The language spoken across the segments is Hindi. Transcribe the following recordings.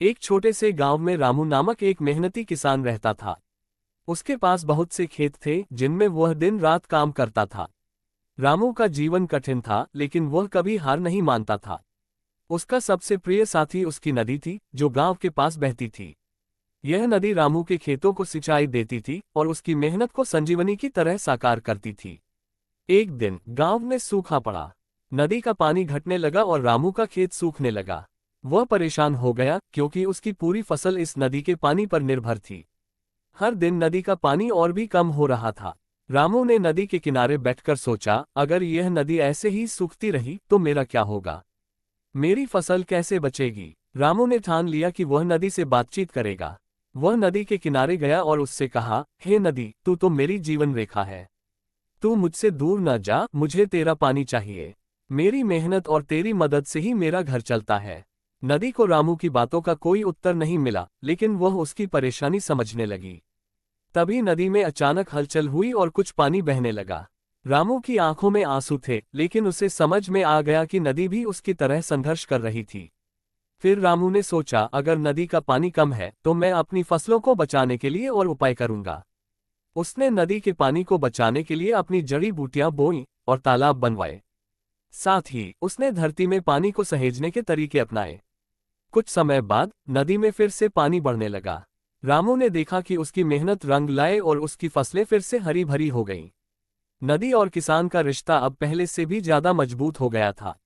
एक छोटे से गांव में रामू नामक एक मेहनती किसान रहता था। उसके पास बहुत से खेत थे जिनमें वह दिन रात काम करता था। रामू का जीवन कठिन था, लेकिन वह कभी हार नहीं मानता था। उसका सबसे प्रिय साथी उसकी नदी थी, जो गांव के पास बहती थी। यह नदी रामू के खेतों को सिंचाई देती थी और उसकी मेहनत को संजीवनी की तरह साकार करती थी। एक दिन गांव में सूखा पड़ा। नदी का पानी घटने लगा और रामू का खेत सूखने लगा। वह परेशान हो गया क्योंकि उसकी पूरी फसल इस नदी के पानी पर निर्भर थी। हर दिन नदी का पानी और भी कम हो रहा था। रामू ने नदी के किनारे बैठकर सोचा, अगर यह नदी ऐसे ही सूखती रही तो मेरा क्या होगा? मेरी फसल कैसे बचेगी? रामू ने ठान लिया कि वह नदी से बातचीत करेगा। वह नदी के किनारे गया और उससे कहा, हे नदी, तू तो मेरी जीवन रेखा है। तू मुझसे दूर न जा, मुझे तेरा पानी चाहिए। मेरी मेहनत और तेरी मदद से ही मेरा घर चलता है। नदी को रामू की बातों का कोई उत्तर नहीं मिला, लेकिन वह उसकी परेशानी समझने लगी। तभी नदी में अचानक हलचल हुई और कुछ पानी बहने लगा। रामू की आंखों में आंसू थे, लेकिन उसे समझ में आ गया कि नदी भी उसकी तरह संघर्ष कर रही थी। फिर रामू ने सोचा, अगर नदी का पानी कम है तो मैं अपनी फसलों को बचाने के लिए और उपाय करूंगा। उसने नदी के पानी को बचाने के लिए अपनी जड़ी बूटियां बोईं और तालाब बनवाए। साथ ही उसने धरती में पानी को सहेजने के तरीके अपनाए। कुछ समय बाद नदी में फिर से पानी बढ़ने लगा। रामू ने देखा कि उसकी मेहनत रंग लाए और उसकी फसलें फिर से हरी भरी हो गईं। नदी और किसान का रिश्ता अब पहले से भी ज्यादा मजबूत हो गया था।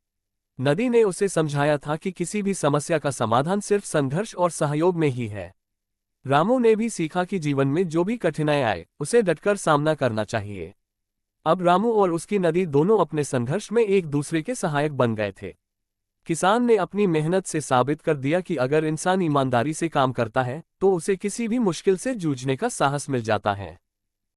नदी ने उसे समझाया था कि किसी भी समस्या का समाधान सिर्फ संघर्ष और सहयोग में ही है। रामू ने भी सीखा कि जीवन में जो भी कठिनाई आए, उसे डटकर सामना करना चाहिए। अब रामू और उसकी नदी दोनों अपने संघर्ष में एक दूसरे के सहायक बन गए थे। किसान ने अपनी मेहनत से साबित कर दिया कि अगर इंसान ईमानदारी से काम करता है तो उसे किसी भी मुश्किल से जूझने का साहस मिल जाता है।